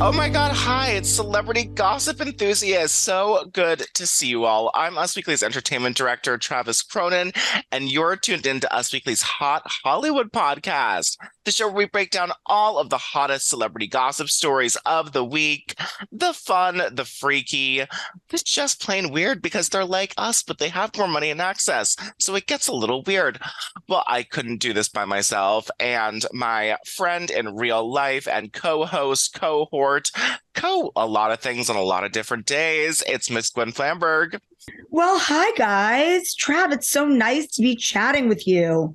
Oh my God, hi, it's celebrity gossip enthusiasts. So good to see you all. I'm Us Weekly's entertainment director, Travis Cronin, and you're tuned in to Us Weekly's Hot Hollywood podcast, the show where we break down all of the hottest celebrity gossip stories of the week, the fun, the freaky, it's just plain weird because they're like us, but they have more money and access. So it gets a little weird. Well, I couldn't do this by myself, and my friend in real life and co-host, cohort, a lot of things on a lot of different days. It's Miss Gwen Flamberg. Well, hi guys. Trav, it's so nice to be chatting with you.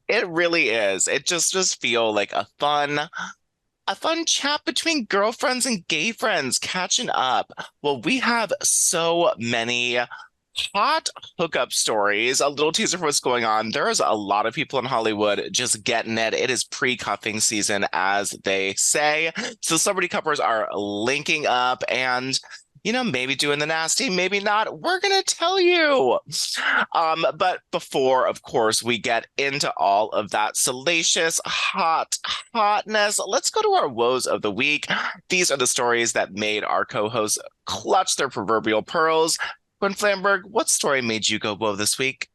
It really is. It just feel like a fun chat between girlfriends and gay friends catching up. Well, we have so many hot hookup stories. A little teaser for what's going on. There's a lot of people in Hollywood just getting it. It is pre-cuffing season, as they say. So celebrity couples are linking up and maybe doing the nasty, maybe not. We're going to tell you. But before, of course, we get into all of that salacious hotness, let's go to our woes of the week. These are the stories that made our co-hosts clutch their proverbial pearls. Gwen Flamberg, what story made you go whoa this week?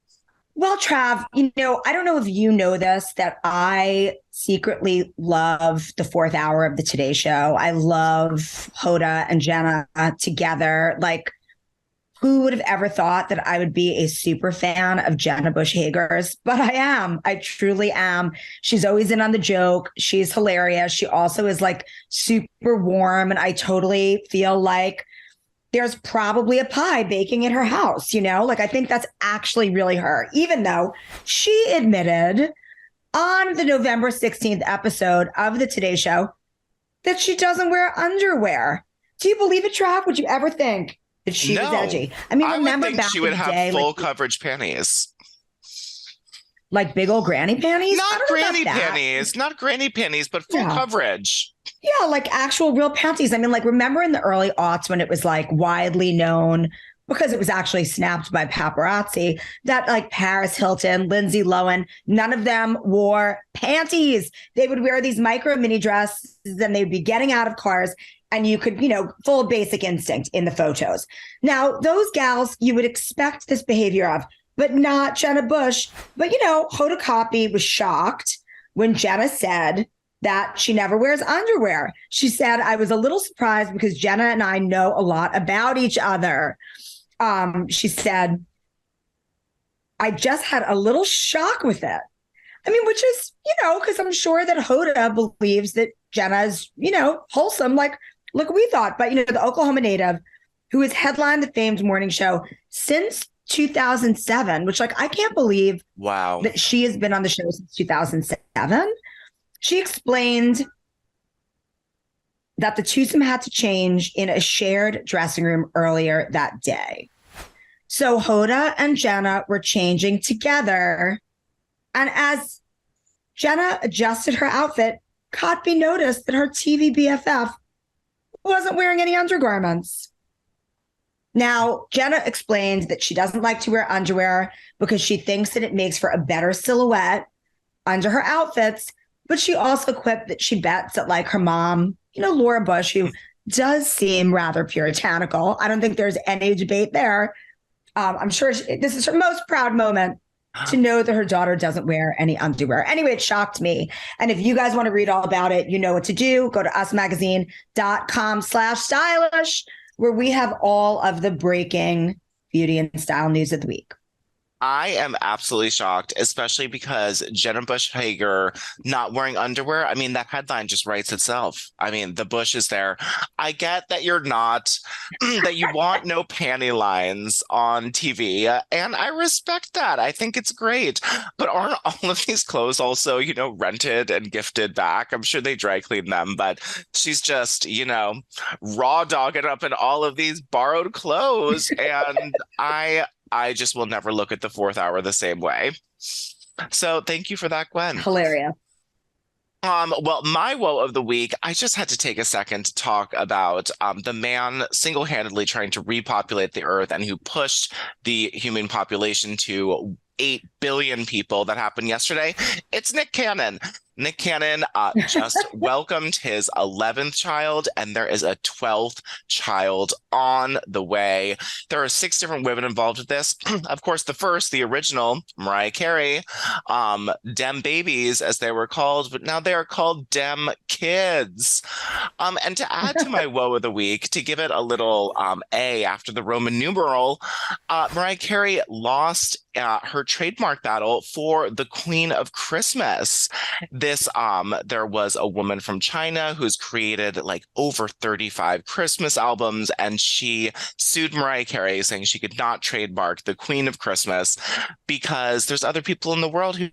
Well, Trav, I don't know if you know this, that I secretly love the fourth hour of the Today Show. I love Hoda and Jenna together. Like, who would have ever thought that I would be a super fan of Jenna Bush Hager's? But I am. I truly am. She's always in on the joke. She's hilarious. She also is like super warm. And I totally feel like there's probably a pie baking in her house, Like, I think that's actually really her, even though she admitted on the November 16th episode of the Today Show that she doesn't wear underwear. Do you believe it, Trav? Would you ever think that she was edgy? I mean, remember would think back she would in the have day, full coverage panties. Like big old granny panties? Not granny panties, but full coverage. Yeah, like actual real panties. I mean, like, remember in the early aughts when it was like widely known, because it was actually snapped by paparazzi, that like Paris Hilton, Lindsay Lohan, none of them wore panties. They would wear these micro mini dresses and they'd be getting out of cars and you could, full Basic Instinct in the photos. Now, those gals, you would expect this behavior of, but not Jenna Bush. But, Hoda Kotb was shocked when Jenna said that she never wears underwear. She said, I was a little surprised because Jenna and I know a lot about each other. She said, I just had a little shock with it. I mean, which is, because I'm sure that Hoda believes that Jenna's, wholesome, like we thought. But, the Oklahoma native who has headlined the famed morning show since 2007, which, like, I can't believe that she has been on the show since 2007. She explained that the twosome had to change in a shared dressing room earlier that day. So Hoda and Jenna were changing together. And as Jenna adjusted her outfit, Kotb noticed that her TV BFF wasn't wearing any undergarments. Now, Jenna explained that she doesn't like to wear underwear because she thinks that it makes for a better silhouette under her outfits. But she also quipped that she bets that, like, her mom, Laura Bush, who does seem rather puritanical. I don't think there's any debate there. I'm sure this is her most proud moment to know that her daughter doesn't wear any underwear. Anyway, it shocked me. And if you guys want to read all about it, you know what to do. Go to usmagazine.com/stylish, where we have all of the breaking beauty and style news of the week. I am absolutely shocked, especially because Jenna Bush Hager not wearing underwear. I mean, that headline just writes itself. I mean, the bush is there. I get that you're not, that you want no panty lines on TV, and I respect that. I think it's great. But aren't all of these clothes also, rented and gifted back? I'm sure they dry clean them, but she's just, raw dogging up in all of these borrowed clothes. And I just will never look at the fourth hour the same way. So thank you for that, Gwen. Hilarious. Well, my woe of the week, I just had to take a second to talk about the man single-handedly trying to repopulate the earth and who pushed the human population to 8 billion people that happened yesterday. It's Nick Cannon. Nick Cannon just welcomed his 11th child, and there is a 12th child on the way. There are six different women involved with this. Of course, the first, the original, Mariah Carey, Dem Babies, as they were called, but now they are called Dem Kids. And to add to my woe of the week, to give it a little A after the Roman numeral, Mariah Carey lost her trademark battle for the Queen of Christmas. There was a woman from China who's created like over 35 Christmas albums, and she sued Mariah Carey, saying she could not trademark the Queen of Christmas because there's other people in the world who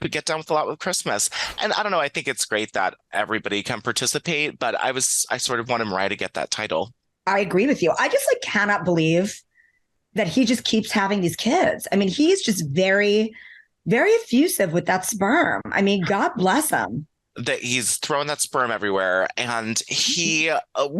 get down with a lot with Christmas. And I don't know, I think it's great that everybody can participate, but I sort of wanted Mariah to get that title. I agree with you. I just like cannot believe that he just keeps having these kids. I mean, he's just very, very effusive with that sperm. I mean, God bless him. That he's throwing that sperm everywhere, and he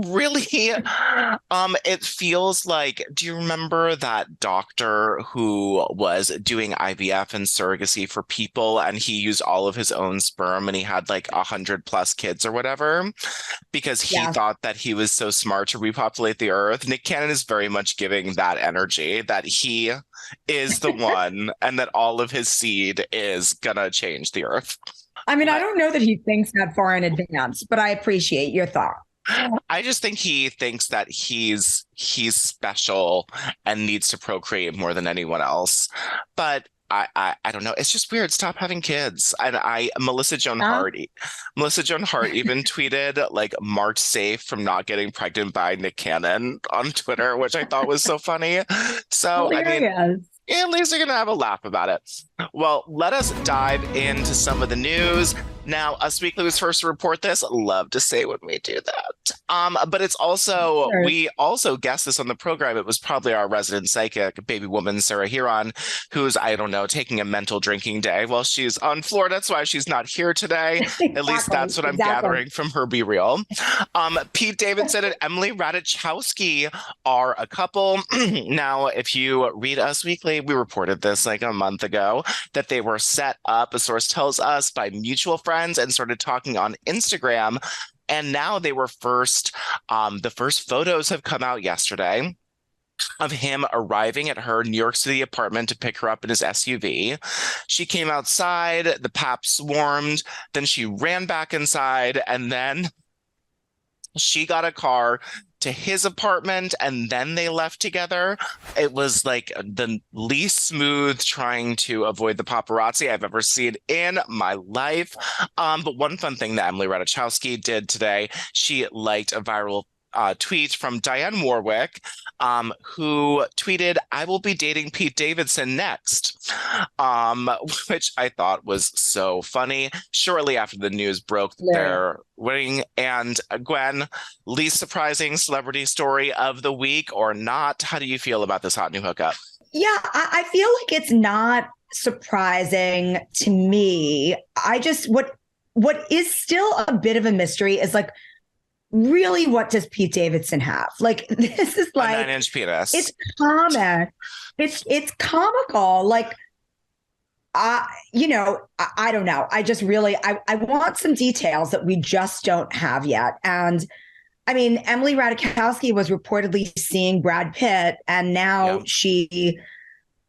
really it feels like, do you remember that doctor who was doing IVF and surrogacy for people, and he used all of his own sperm, and he had like 100+ kids or whatever because he thought that he was so smart to repopulate the earth? Nick Cannon is very much giving that energy, that he is the one and that all of his seed is gonna change the earth. I mean, I don't know that he thinks that far in advance, but I appreciate your thought. I just think he thinks that he's special and needs to procreate more than anyone else. But I don't know. It's just weird. Stop having kids. And Melissa Joan Hart even tweeted like marked safe from not getting pregnant by Nick Cannon on Twitter, which I thought was so funny. So Hilarious. I mean, at least you're going to have a laugh about it. Well, let us dive into some of the news. Now, Us Weekly was first to report this. Love to say when we do that. But it's also, we also guessed this on the program. It was probably our resident psychic, baby woman, Sarah Huron, who's, I don't know, taking a mental drinking day while she's on Florida. That's why she's not here today. Exactly, at least that's what I'm gathering from her Be Real. Pete Davidson and Emily Ratajkowski are a couple. Now, if you read Us Weekly, we reported this like a month ago, that they were set up, a source tells us, by mutual friends and started talking on Instagram. And now they were the first photos have come out yesterday of him arriving at her New York City apartment to pick her up in his SUV. She came outside, the pap swarmed, then she ran back inside, and then she got a car to his apartment, and then they left together. It was like the least smooth trying to avoid the paparazzi I've ever seen in my life. But one fun thing that Emily Ratajkowski did today, she liked a viral tweet from Diane Warwick, who tweeted, "I will be dating Pete Davidson next," which I thought was so funny. Shortly after the news broke their wedding. And Gwen, least surprising celebrity story of the week or not? How do you feel about this hot new hookup? Yeah, I feel like it's not surprising to me. What is still a bit of a mystery is like, really, what does Pete Davidson have? Like, this is like a 9-inch penis. It's comic. It's comical. Like, I don't know. I just really, I want some details that we just don't have yet. And I mean, Emily Ratajkowski was reportedly seeing Brad Pitt, and now she,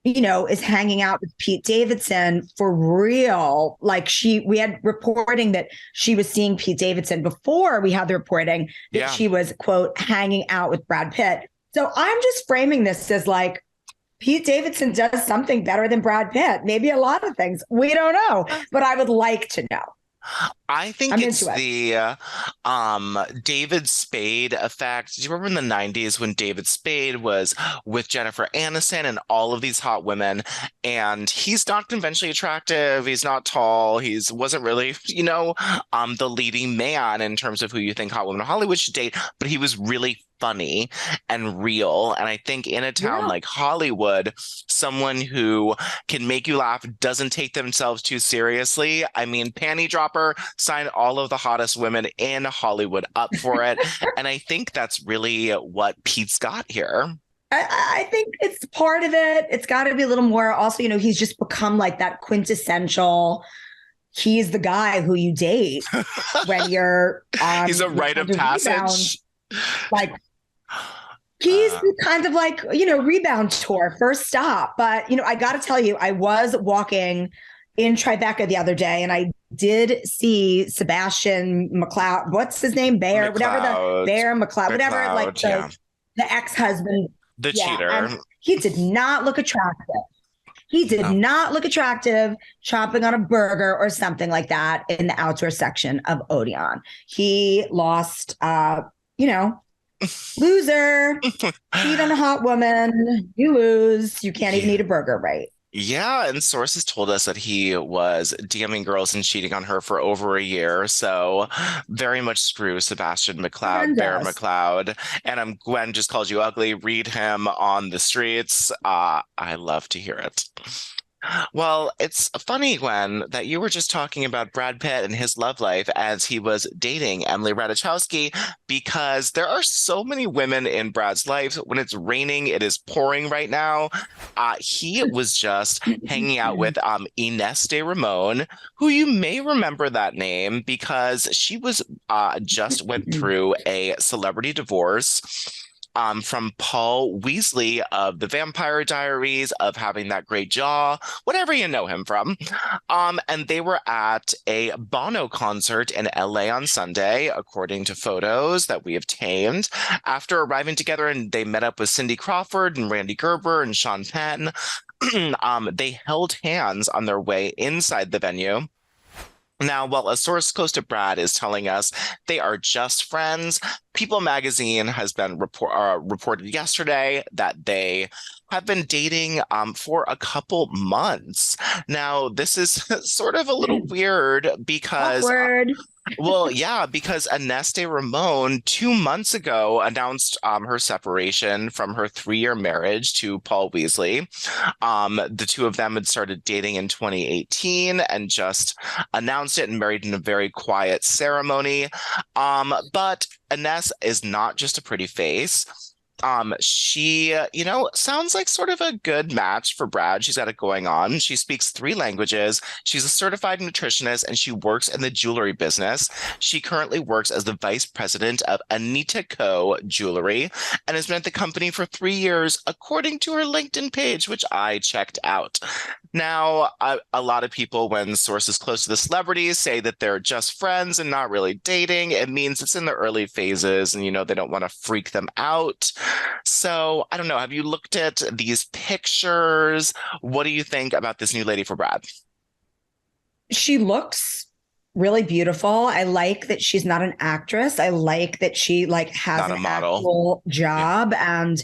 is hanging out with Pete Davidson for real. Like we had reporting that she was seeing Pete Davidson before we had the reporting that she was, quote, hanging out with Brad Pitt. So I'm just framing this as like, Pete Davidson does something better than Brad Pitt. Maybe a lot of things. We don't know, but I would like to know. I think it's the David Spade effect. Do you remember in the 90s when David Spade was with Jennifer Aniston and all of these hot women? And he's not conventionally attractive. He's not tall. He wasn't really, the leading man in terms of who you think hot women in Hollywood should date, but he was really funny and real. And I think in a town like Hollywood, someone who can make you laugh, doesn't take themselves too seriously. I mean, Panty Dropper signed all of the hottest women in Hollywood up for it. And I think that's really what Pete's got here. I think it's part of it. It's got to be a little more. Also, he's just become like that quintessential he's the guy who you date when you're on He's a rite of rebound. passage. Like, he's kind of like, rebound tour, first stop. But, I got to tell you, I was walking in Tribeca the other day and I did see Sebastian McLeod. What's his name? Bear, whatever the Bear McLeod, whatever, like the ex-husband. The cheater. And he did not look attractive. He did not look attractive chomping on a burger or something like that in the outdoor section of Odeon. He lost, loser, cheat on a hot woman, you lose. You can't even eat a burger, right? Yeah, and sources told us that he was DMing girls and cheating on her for over a year. So very much screw Sebastian McLeod, Bear McLeod. And Gwen just called you ugly. Read him on the streets. I love to hear it. Well, it's funny, Gwen, that you were just talking about Brad Pitt and his love life as he was dating Emily Ratajkowski, because there are so many women in Brad's life. When it's raining, it is pouring right now. He was just hanging out with Ines de Ramon, who you may remember that name because she was just went through a celebrity divorce. From Paul Weasley of The Vampire Diaries, of having that great jaw, whatever you know him from. And they were at a Bono concert in LA on Sunday, according to photos that we obtained. After arriving together, and they met up with Cindy Crawford and Randy Gerber and Sean Penn. They held hands on their way inside the venue. Now, while a source close to Brad is telling us they are just friends, People magazine has been reported yesterday that they have been dating for a couple months. Now, this is sort of a little weird because well, yeah, because Ines de Ramon 2 months ago announced her separation from her 3-year marriage to Paul Weasley. The two of them had started dating in 2018 and just announced it and married in a very quiet ceremony. But Ines is not just a pretty face. She, sounds like sort of a good match for Brad. She's got it going on. She speaks 3 languages. She's a certified nutritionist and she works in the jewelry business. She currently works as the vice president of Anita Co. Jewelry and has been at the company for 3 years, according to her LinkedIn page, which I checked out. Now, a lot of people, when sources close to the celebrities say that they're just friends and not really dating, it means it's in the early phases and, they don't want to freak them out. So, I don't know. Have you looked at these pictures? What do you think about this new lady for Brad? She looks really beautiful. I like that she's not an actress. I like that she has an actual job. And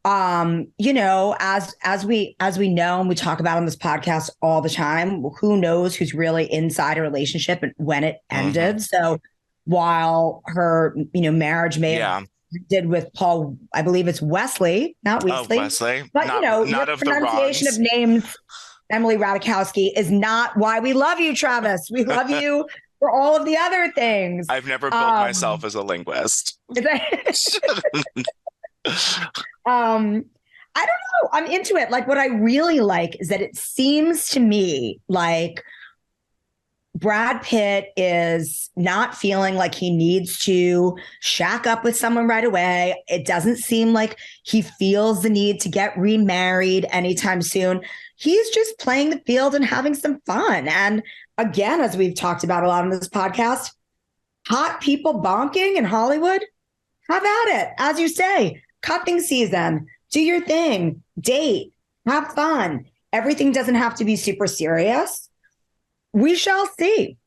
as we know and we talk about on this podcast all the time, who knows who's really inside a relationship and when it ended. So while her, marriage may have did with Paul, I believe it's Wesley, not Weasley. Wesley. But not the pronunciation of names, Emily Ratajkowski, is not why we love you, Travis. We love you for all of the other things. I've never built myself as a linguist. I don't know. I'm into it. Like, what I really like is that it seems to me like Brad Pitt is not feeling like he needs to shack up with someone right away. It doesn't seem like he feels the need to get remarried anytime soon. He's just playing the field and having some fun. And again, as we've talked about a lot on this podcast, hot people bonking in Hollywood, have at it. As you say, cuffing season, do your thing, date, have fun. Everything doesn't have to be super serious. We shall see.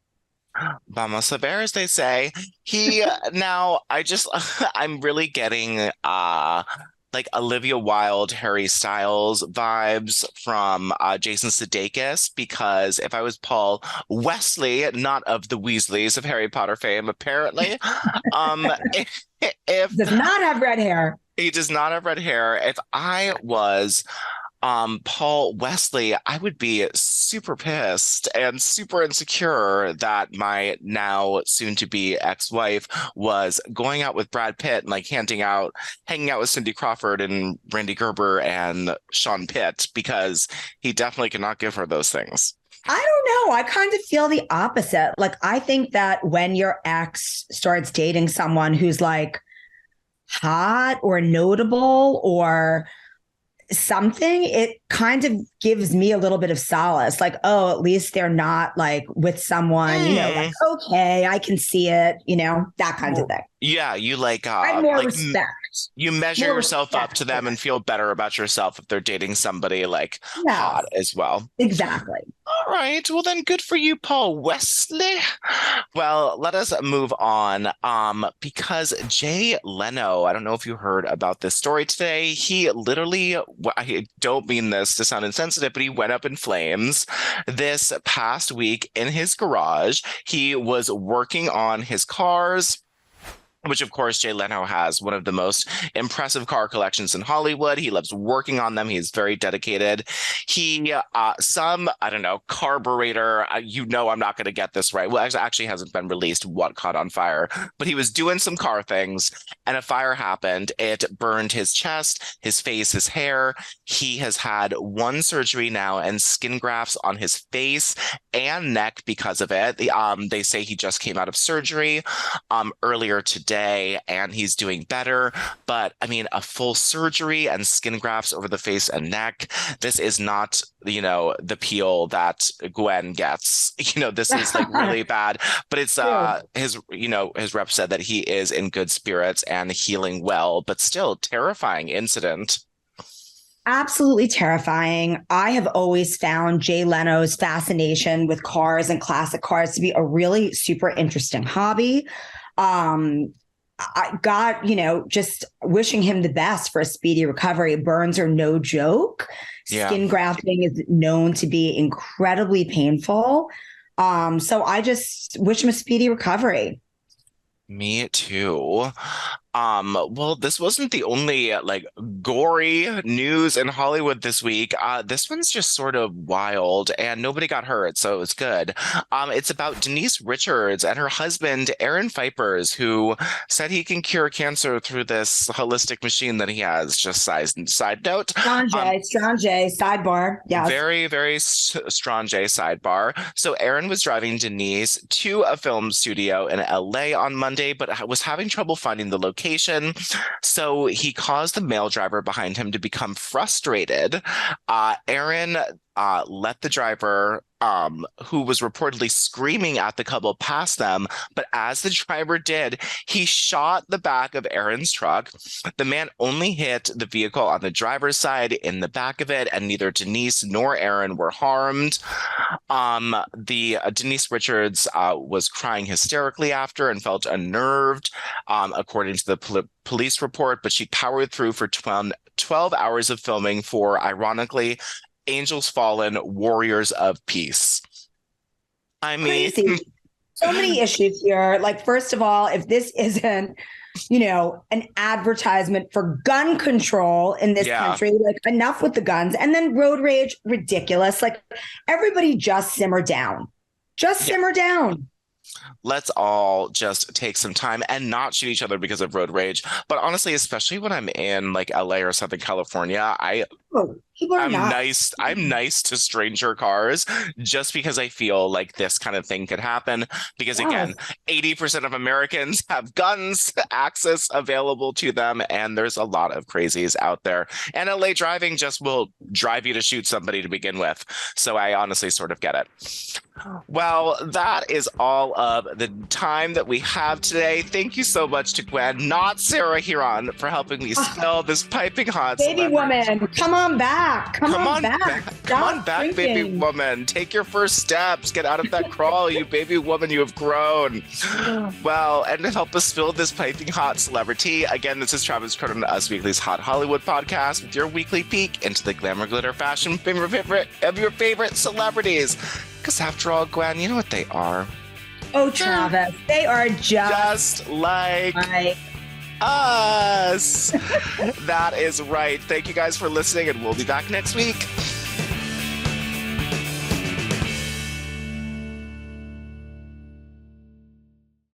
Vamos a ver, as they say. I'm really getting like Olivia Wilde, Harry Styles vibes from Jason Sudeikis, because if I was Paul Wesley, not of the Weasleys of Harry Potter fame, apparently, if does not have red hair. He does not have red hair. If I was Paul Wesley, I would be super pissed and super insecure that my now soon-to-be ex-wife was going out with Brad Pitt and hanging out with Cindy Crawford and Randy Gerber and Sean Pitt, because he definitely cannot give her those things. I don't know. I kind of feel the opposite. Like, I think that when your ex starts dating someone who's like hot or notable or something, it kind of gives me a little bit of solace. Like, oh, at least they're not like with someone, like, okay, I can see it, that kind of thing. Yeah, you like I have more respect. You measure yourself up to them and feel better about yourself if they're dating somebody like hot as well. Exactly. All right. Well, then good for you, Paul Wesley. Well, let us move on. Because Jay Leno, I don't know if you heard about this story today. He literally, I don't mean this to sound insensitive, but he went up in flames this past week in his garage. He was working on his cars, which, of course, Jay Leno has one of the most impressive car collections in Hollywood. He loves working on them. He's very dedicated. He, I don't know, carburetor, I'm not going to get this right. Well, it actually hasn't been released what caught on fire, but he was doing some car things and a fire happened. It burned his chest, his face, his hair. He has had one surgery now and skin grafts on his face and neck because of it. They say he just came out of surgery earlier today and he's doing better. But I mean, a full surgery and skin grafts over the face and neck. This is not, the peel that Gwen gets. This is like really bad. But it's his rep said that he is in good spirits and healing well, but still terrifying incident. Absolutely terrifying. I have always found Jay Leno's fascination with cars and classic cars to be a really super interesting hobby. I got, just wishing him the best for a speedy recovery. Burns are no joke. Yeah. Skin grafting is known to be incredibly painful. So I just wish him a speedy recovery. Me too. Well, this wasn't the only gory news in Hollywood this week. This one's just sort of wild and nobody got hurt, so it was good. It's about Denise Richards and her husband, Aaron Vipers, who said he can cure cancer through this holistic machine that he has. Just side note. Strong J, sidebar. Yeah. Very, very strong J, sidebar. So Aaron was driving Denise to a film studio in LA on Monday, but was having trouble finding the location. So he caused the male driver behind him to become frustrated. Aaron let the driver, who was reportedly screaming at the couple, pass them. But as the driver did, he shot the back of Aaron's truck. The man only hit the vehicle on the driver's side in the back of it, and neither Denise nor Aaron were harmed. Denise Richards was crying hysterically after and felt unnerved, according to the police report, but she powered through for 12 hours of filming for, ironically, Angels Fallen, Warriors of Peace. I mean, crazy. So many issues here. Like, first of all, if this isn't, an advertisement for gun control in this country, like, enough with the guns. And then road rage, ridiculous. Like, everybody just simmer down. Just simmer down. Let's all just take some time and not shoot each other because of road rage. But honestly, especially when I'm in LA or Southern California, I'm nice to stranger cars just because I feel like this kind of thing could happen. Because again, 80% of Americans have guns, access available to them, and there's a lot of crazies out there. And LA driving just will drive you to shoot somebody to begin with. So I honestly sort of get it. Well, that is all of the time that we have today. Thank you so much to Gwen, not Sarah Huron, for helping me spill this piping hot baby woman. Come on back. Come on back. Come on back, baby woman. Take your first steps. Get out of that crawl, you baby woman. You have grown. Well, and to help us spill this piping hot celebrity, again, this is Travis Cronin, Us Weekly's Hot Hollywood podcast, with your weekly peek into the glamour, glitter, fashion of your favorite celebrities. Because after all, Gwen, you know what they are. Oh, Travis, they are just like us. That is right. Thank you guys for listening, and we'll be back next week.